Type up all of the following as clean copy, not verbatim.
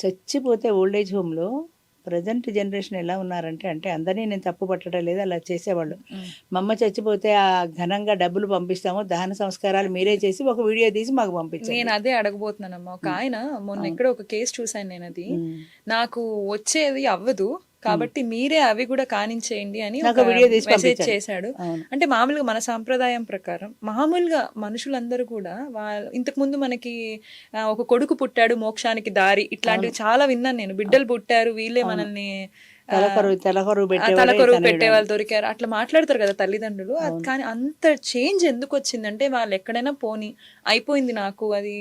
చచ్చిపోతే old age హోమ్లో present generation ఎలా ఉన్నారంటే, అంటే అందరినీ నేను తప్పు పట్టడం లేదు, అలా చేసేవాళ్ళు. మా అమ్మ చచ్చిపోతే ఆ ఘనంగా డబ్బులు పంపిస్తాము, దహన సంస్కారాలు మీరే చేసి ఒక వీడియో తీసి మాకు పంపించండి. నేను అదే అడగబోతున్నానమ్మా. ఒక ఆయన మొన్న ఎక్కడో ఒక కేసు చూసాను నేను, అది నాకు వచ్చేది అవ్వదు కాబట్టి మీరే అవి కూడా కానించేయండి అని ఒక వీడియో తీసి మెసేజ్ చేశాడు. అంటే మామూలుగా మన సాంప్రదాయం ప్రకారం మామూలుగా మనుషులందరూ కూడా ఇంతకు ముందు మనకి ఒక కొడుకు పుట్టాడు మోక్షానికి దారి, ఇట్లాంటివి చాలా విన్నాను నేను. బిడ్డలు పుట్టారు వీళ్ళే మనల్ని తలకొరువు పెట్టే వాళ్ళు దొరికారు, అట్లా మాట్లాడతారు కదా తల్లిదండ్రులు. కానీ అంత చేంజ్ ఎందుకు వచ్చిందంటే వాళ్ళు ఎక్కడైనా పోని అయిపోయింది నాకు అది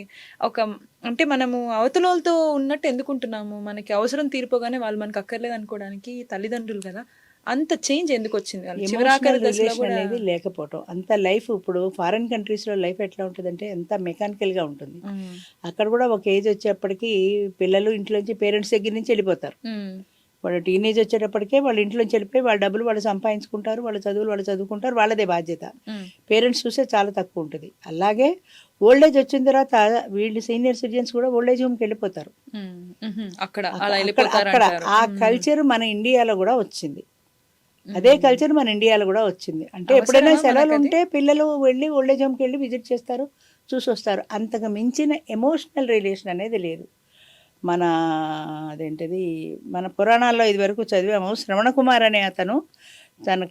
ఒక, అంటే మనము అవతలతో ఉన్నట్టు ఎందుకుంటున్నాము, మనకి అవసరం తీరిపోగానే వాళ్ళు మనకు అక్కర్లేదు అనుకోవడానికి తల్లిదండ్రులు కదా. అంత చేంజ్ ఎందుకు వచ్చింది అనేది లేకపోవటం. అంత లైఫ్ ఇప్పుడు ఫారిన్ కంట్రీస్లో లైఫ్ ఎట్లా ఉంటుందంటే ఎంత మెకానికల్గా ఉంటుంది. అక్కడ కూడా ఒక ఏజ్ వచ్చేప్పటికి పిల్లలు ఇంట్లోంచి పేరెంట్స్ దగ్గర నుంచి వెళ్ళిపోతారు. వాళ్ళు టీనేజ్ వచ్చేటప్పటికే వాళ్ళ ఇంట్లోంచి వెళ్ళిపోయి వాళ్ళ డబ్బులు వాళ్ళు సంపాదించుకుంటారు, వాళ్ళ చదువులు వాళ్ళు చదువుకుంటారు, వాళ్ళదే బాధ్యత. పేరెంట్స్ చూసే చాలా తక్కువ ఉంటుంది. అలాగే ఓల్డ్ ఏజ్ వచ్చిన తర్వాత వీళ్ళు సీనియర్ సిటిజన్స్ కూడా ఓల్డ్ ఏజ్ హోమ్కి వెళ్ళిపోతారు. అక్కడ ఆ కల్చర్ మన ఇండియాలో కూడా వచ్చింది. అదే కల్చర్ మన ఇండియాలో కూడా వచ్చింది. అంటే ఎప్పుడైనా సెలవులు ఉంటే పిల్లలు వెళ్ళి ఓల్డ్ ఏజ్ హోమ్కి వెళ్ళి విజిట్ చేస్తారు, చూసి వస్తారు. అంతకు మించిన ఎమోషనల్ రిలేషన్ అనేది లేదు. మన అదేంటిది మన పురాణాల్లో ఇదివరకు చదివాము, శ్రవణ కుమార్ అనే అతను తన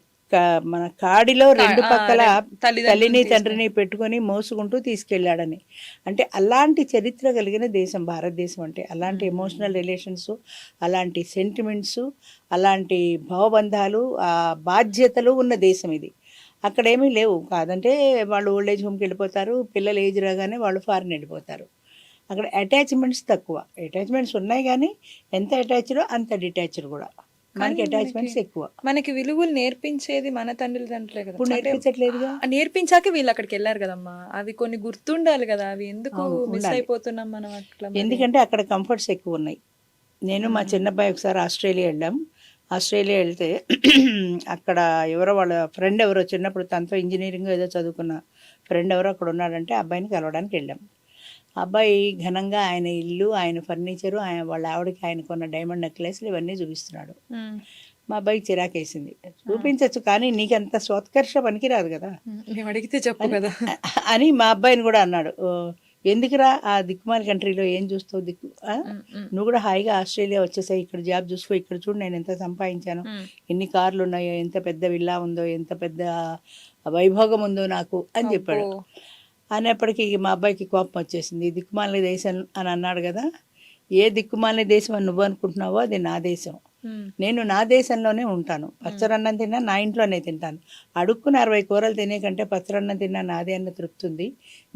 మన కాడిలో రెండు పక్కల తల్లిని తండ్రిని పెట్టుకొని మోసుకుంటూ తీసుకెళ్ళాడని. అంటే అలాంటి చరిత్ర కలిగిన దేశం భారతదేశం. అంటే అలాంటి ఎమోషనల్ రిలేషన్స్, అలాంటి సెంటిమెంట్స్, అలాంటి భావబంధాలు, బాధ్యతలు ఉన్న దేశం ఇది. అక్కడేమీ లేవు. కాదంటే వాళ్ళు ఓల్డ్ ఏజ్ హోమ్కి వెళ్ళిపోతారు, పిల్లలు ఏజ్ రాగానే వాళ్ళు ఫారిన్ వెళ్ళిపోతారు. అక్కడ అటాచ్మెంట్స్ తక్కువ. అటాచ్మెంట్స్ ఉన్నాయి కానీ ఎంత అటాచ్డ్ అంత డిటాచ్డ్ కూడా. మనకి అటాచ్మెంట్స్ ఎక్కువ. మనకి విలువలు నేర్పించేది మన తండ్రులే కదా. ఇప్పుడు నేర్పించట్లేదుగా. నేర్పించాక వీళ్ళు అక్కడికి వెళ్ళారు కదమ్మా, అవి కొన్ని గుర్తుండాలి కదా. అవి ఎందుకు మిస్ అయిపోతున్నాం మనం అట్లా? ఎందుకంటే అక్కడ కంఫర్ట్స్ ఎక్కువ ఉన్నాయి. నేను మా చిన్నబ్బాయి ఒకసారి ఆస్ట్రేలియా వెళ్ళాం. ఆస్ట్రేలియా వెళ్తే అక్కడ ఎవరో వాళ్ళ ఫ్రెండ్ ఎవరో చిన్నప్పుడు తనతో ఇంజనీరింగ్ ఏదో చదువుకున్న ఫ్రెండ్ ఎవరో అక్కడ ఉన్నాడంటే అబ్బాయిని కలవడానికి వెళ్ళాం. అబ్బాయి ఘనంగా ఆయన ఇల్లు, ఆయన ఫర్నిచరు, వాళ్ళ ఆవిడకి ఆయన కొన్న డైమండ్ నెక్లెస్లు ఇవన్నీ చూపిస్తున్నాడు. మా అబ్బాయికి చిరాకేసింది. చూపించచ్చు కానీ నీకంత స్వోత్కర్ష పనికిరాదు కదా, అడిగితే చెప్పు కదా అని మా అబ్బాయిని కూడా అన్నాడు. ఎందుకురా ఆ దిక్కుమాల కంట్రీలో ఏం చూస్తావు, నువ్వు కూడా హాయిగా ఆస్ట్రేలియా వచ్చేసాయి, ఇక్కడ జాబ్ చూసుకో, ఇక్కడ చూడు నేను ఎంత సంపాదించాను, ఎన్ని కార్లు ఉన్నాయో, ఎంత పెద్ద విల్లా ఉందో, ఎంత పెద్ద వైభోగం ఉందో నాకు అని చెప్పాడు. అనేప్పటికీ మా అబ్బాయికి కోపం వచ్చేసింది. దిక్కుమాలిన దేశం అని అన్నాడు కదా, ఏ దిక్కుమాలిన దేశం అని నువ్వు అనుకుంటున్నావో అది నా దేశం. నేను నా దేశంలోనే ఉంటాను. పచ్చరన్నం తిన్నా నా ఇంట్లోనే తింటాను. అడుక్కుని 60 కూరలు తినే కంటే పచ్చరన్నం తిన్నా నాదే అన్న తృప్తుంది.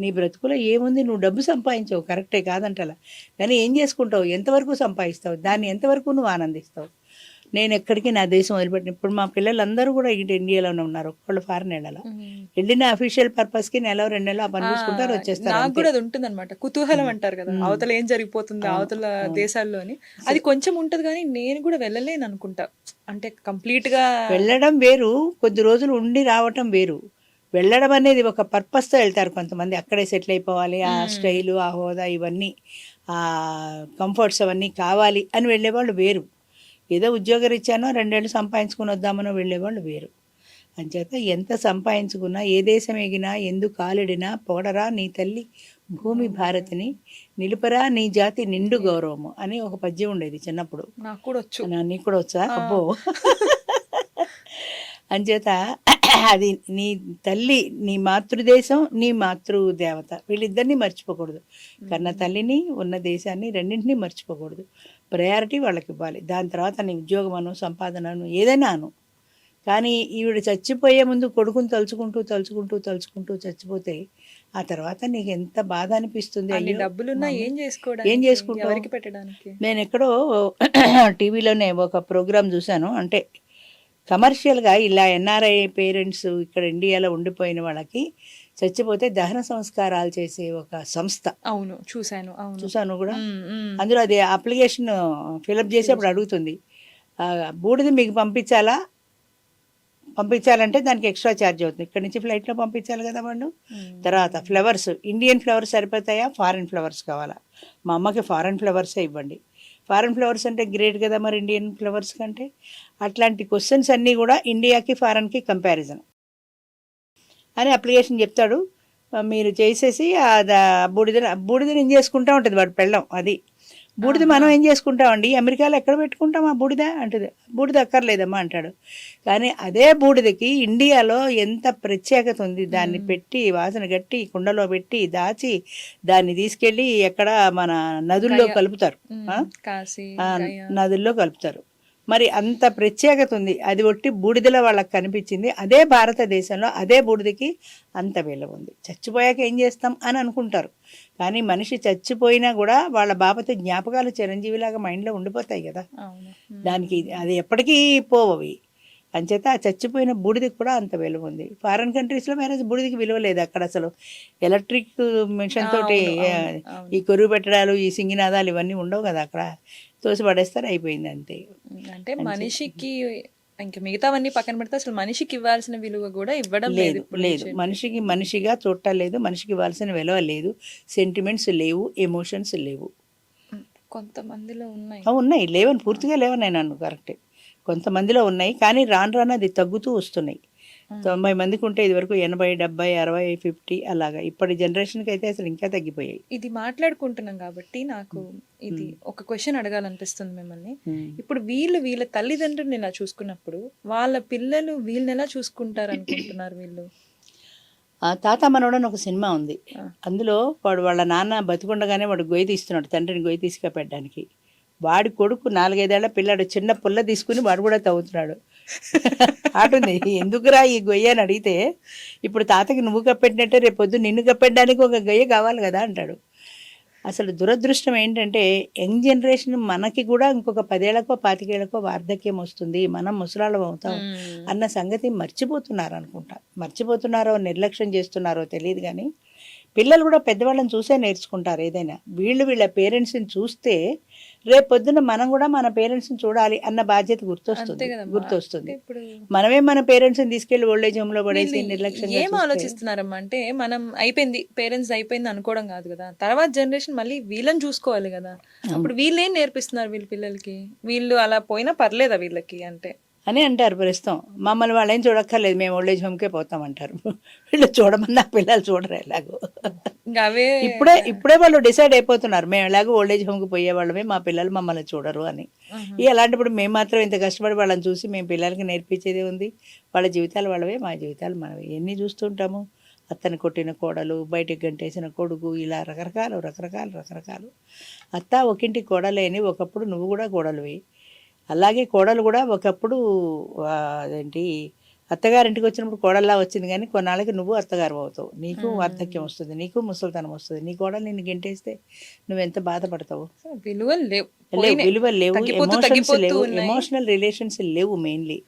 నీ బ్రతుకులో ఏముంది, నువ్వు డబ్బు సంపాదించావు కరెక్టే కాదంటలా, కానీ ఏం చేసుకుంటావు, ఎంతవరకు సంపాదిస్తావు, దాన్ని ఎంతవరకు నువ్వు ఆనందిస్తావు. నేను ఎక్కడికి నా దేశం వదిలిపెట్టిన. ఇప్పుడు మా పిల్లలందరూ కూడా ఇటు ఇండియాలోనే ఉన్నారు. ఒక్కళ్ళు ఫారెన్ వెళ్ళిన అఫీషియల్ పర్పస్కి నెల 2 నెలలు ఆ పని చూసుకుంటారు, వచ్చేస్తారు. నాకు కూడా అది ఉంటుంది అనమాట, కుతూహలం అంటారు కదా, అవతల ఏం జరిగిపోతుంది అవతల దేశాల్లోని, అది కొంచెం ఉంటుంది. కానీ నేను కూడా వెళ్ళలేను అనుకుంటా. అంటే కంప్లీట్ గా వెళ్ళడం వేరు, కొద్ది రోజులు ఉండి రావటం వేరు. వెళ్ళడం అనేది ఒక పర్పస్తో వెళ్తారు కొంతమంది, అక్కడే సెటిల్ అయిపోవాలి, ఆ స్టైలు, ఆ హోదా, ఇవన్నీ ఆ కంఫర్ట్స్ అవన్నీ కావాలి అని వెళ్ళేవాళ్ళు వేరు. ఏదో ఉద్యోగరీత్యానో 2 ఏళ్ళు సంపాదించుకుని వద్దామనో వెళ్ళేవాళ్ళు వేరు. అంచేత ఎంత సంపాదించుకున్నా, ఏ దేశం ఎగినా, ఎందు కాలిడినా, పొగడరా నీ తల్లి భూమి భారతిని, నిలుపరా నీ జాతి నిండు గౌరవము అని ఒక పద్యం ఉండేది చిన్నప్పుడు. నాకు కూడా వచ్చు. నీకు కూడా వచ్చా? అబ్బో. అంచేత అది నీ తల్లి, నీ మాతృదేశం, నీ మాతృదేవత, వీళ్ళిద్దరినీ మర్చిపోకూడదు. కన్న తల్లిని, ఉన్న దేశాన్ని, రెండింటినీ మర్చిపోకూడదు. ప్రయారిటీ వాళ్ళకి ఇవ్వాలి. దాని తర్వాత నీ ఉద్యోగమను, సంపాదనను, ఏదైనా అను. కానీ ఈవిడ చచ్చిపోయే ముందు కొడుకుని తలుచుకుంటూ తలుచుకుంటూ తలుచుకుంటూ చచ్చిపోతే ఆ తర్వాత నీకు ఎంత బాధ అనిపిస్తుంది. డబ్బులున్నా ఏం చేసుకుంటావు? నేను ఎక్కడో టీవీలోనే ఒక ప్రోగ్రాం చూశాను. అంటే కమర్షియల్గా ఇలా ఎన్ఆర్ఐ పేరెంట్స్ ఇక్కడ ఇండియాలో ఉండిపోయిన వాళ్ళకి చచ్చిపోతే దహన సంస్కారాలు చేసే ఒక సంస్థ. అవును, చూసాను కూడా. అందులో అది అప్లికేషన్ ఫిలప్ చేసేప్పుడు అడుగుతుంది, బూడిది మీకు పంపించాలంటే దానికి ఎక్స్ట్రా ఛార్జ్ అవుతుంది, ఇక్కడ నుంచి ఫ్లైట్లో పంపించాలి కదా వాళ్ళు. తర్వాత ఫ్లవర్స్, ఇండియన్ ఫ్లవర్స్ సరిపోతాయా, ఫారిన్ ఫ్లవర్స్ కావాలా? మా అమ్మకి ఫారిన్ ఫ్లవర్సే ఇవ్వండి. ఫారెన్ ఫ్లవర్స్ అంటే గ్రేట్ కదా మరి ఇండియన్ ఫ్లవర్స్ కంటే. అట్లాంటి క్వశ్చన్స్ అన్నీ కూడా ఇండియాకి ఫారెన్కి కంపారిజన్ అని అప్లికేషన్ చెప్తాడు. మీరు చేసేసి బూడిదని ఏం చేసుకుంటా ఉంటుంది వాడు పెళ్ళం. అది బూడిద మనం ఏం చేసుకుంటామండి, అమెరికాలో ఎక్కడ పెట్టుకుంటాం ఆ బూడిద అంటుంది. బూడిద అక్కర్లేదమ్మా అంటాడు. కానీ అదే బూడిదకి ఇండియాలో ఎంత ప్రత్యేకత ఉంది. దాన్ని పెట్టి వాసన గట్టి కుండలో పెట్టి దాచి దాన్ని తీసుకెళ్ళి ఎక్కడ మన నదుల్లో కలుపుతారు, కాశీ నదుల్లో కలుపుతారు. మరి అంత ప్రత్యేకత ఉంది. అది ఒట్టి బూడిదలో వాళ్ళకి కనిపించింది. అదే భారతదేశంలో అదే బూడిదకి అంత విలువ ఉంది. చచ్చిపోయాక ఏం చేస్తాం అని అనుకుంటారు, కానీ మనిషి చచ్చిపోయినా కూడా వాళ్ళ బాపతి జ్ఞాపకాలు చిరంజీవిలాగా మైండ్లో ఉండిపోతాయి కదా. దానికి అది ఎప్పటికీ పోవవి. అంచేత ఆ చచ్చిపోయిన బూడిదకి కూడా అంత విలువ ఉంది. ఫారెన్ కంట్రీస్లో మ్యారేజ్ బూడిదకి విలువ లేదు. అక్కడ అసలు ఎలక్ట్రిక్ మిషన్ తోటి ఈ కొరువు పెట్టడాలు, ఈ సింగినాదాలు ఇవన్నీ ఉండవు కదా. అక్కడ తోసి పడేస్తారు, అయిపోయింది అంతే. అంటే మనిషికి ఇంకా మిగతావన్నీ పక్కన పెడితే అసలు మనిషికి ఇవ్వాల్సిన విలువ కూడా ఇవ్వడం లేదు. మనిషికి మనిషిగా చూడలేదు, మనిషికి ఇవ్వాల్సిన విలువ లేదు, సెంటిమెంట్స్ లేవు, ఎమోషన్స్ లేవు. కొంతమందిలో ఉన్నాయి, ఉన్నాయి, లేవని పూర్తిగా లేవని నేను అన్ను, కరెక్టే. కొంతమందిలో ఉన్నాయి, కానీ రాను రాను అది తగ్గుతూ వస్తున్నాయి. 90 మందికి ఉంటే ఇదివరకు 80, 70, 60, 50 అలాగా. ఇప్పటి జనరేషన్కి అయితే అసలు ఇంకా తగ్గిపోయాయి. ఇది మాట్లాడుకుంటున్నాం కాబట్టి నాకు ఇది ఒక క్వశ్చన్ అడగాలనిపిస్తుంది మిమ్మల్ని. ఇప్పుడు వీళ్ళ తల్లిదండ్రులను ఇలా చూసుకున్నప్పుడు వాళ్ళ పిల్లలు వీళ్ళని ఎలా చూసుకుంటారు అనుకుంటున్నారు వీళ్ళు? తాత మనోడని ఒక సినిమా ఉంది. అందులో వాడు వాళ్ళ నాన్న బతికుండగానే వాడు గొయ్యి తీస్తున్నాడు, తండ్రిని గొయ్యి తీసుకెళ్ళడానికి. వాడి కొడుకు 4-5 ఏళ్ల పిల్లాడు చిన్న పుల్ల తీసుకుని వాడు కూడా తవ్వుతున్నాడు. ఆటుంది, ఎందుకురా ఈ గొయ్య అని అడిగితే, ఇప్పుడు తాతకి నువ్వు కప్పెట్టినట్టే రేపు పొద్దు నిన్ను కప్పెట్టడానికి ఒక గొయ్య కావాలి కదా అంటాడు. అసలు దురదృష్టం ఏంటంటే యంగ్ జనరేషన్ మనకి కూడా ఇంకొక 10 ఏళ్లకో 25 ఏళ్లకో వార్ధక్యం వస్తుంది, మనం ముసలాళ్ళం అవుతాం అన్న సంగతి మర్చిపోతున్నారు అనుకుంటా. మర్చిపోతున్నారో నిర్లక్ష్యం చేస్తున్నారో తెలియదు, కానీ పిల్లలు కూడా పెద్దవాళ్ళని చూసే నేర్చుకుంటారు ఏదైనా. వీళ్ళ Parents-ని చూస్తే రేపు పొద్దున మనం కూడా మన Parents-ని చూడాలి అన్న బాధ్యత గుర్తొస్తుంది. మనమే మన Parents-ని తీసుకెళ్లి ఓల్డేజ్ హోమ్ లో పడేసి నిర్లక్ష్యం ఏం ఆలోచిస్తున్నారమ్మా అంటే, మనం అయిపోయింది పేరెంట్స్ అయిపోయింది అనుకోవడం కాదు కదా, తర్వాత జనరేషన్ మళ్ళీ వీళ్ళని చూసుకోవాలి కదా. అప్పుడు వీళ్ళు ఏం నేర్పిస్తున్నారు వీళ్ళ పిల్లలకి? వీళ్ళు అలా పోయినా పర్లేదా వీళ్ళకి అంటే అని అంటారు. ప్రస్తుతం మమ్మల్ని వాళ్ళు ఏం చూడక్కర్లేదు, మేము ఓల్డేజ్ హోమ్కే పోతామంటారు. వీళ్ళు చూడమన్నా పిల్లలు చూడరు ఎలాగో. ఇప్పుడే వాళ్ళు డిసైడ్ అయిపోతున్నారు, మేము ఎలాగో ఓల్డేజ్ హోమ్కి పోయే వాళ్ళమే, మా పిల్లలు మమ్మల్ని చూడరు అని. అలాంటప్పుడు మేము మాత్రం ఇంత కష్టపడి వాళ్ళని చూసి మేము పిల్లలకి నేర్పించేదే ఉంది. వాళ్ళ జీవితాలు వాళ్ళవే, మా జీవితాలు మనవే. ఎన్ని చూస్తుంటాము, అత్తని కొట్టిన కోడలు, బయటికి గంటేసిన కొడుకు, ఇలా రకరకాలు. అత్త ఒకింటి కోడలేని ఒకప్పుడు నువ్వు కూడా కోడలువి. అలాగే కోడలు కూడా ఒకప్పుడు అదేంటి అత్తగారింటికి వచ్చినప్పుడు కోడల్లా వచ్చింది, కానీ కొన్నాళ్ళకి నువ్వు అత్తగారు అవుతావు. నీకు వార్ధక్యం వస్తుంది, నీకు ముసలితనం వస్తుంది. నీ కోడలు నిన్ను గెంటేస్తే నువ్వెంత బాధపడతావు. విలువలు లేవు, ఎమోషన్స్ లేవు, ఎమోషనల్ రిలేషన్స్ లేవు మెయిన్లీ.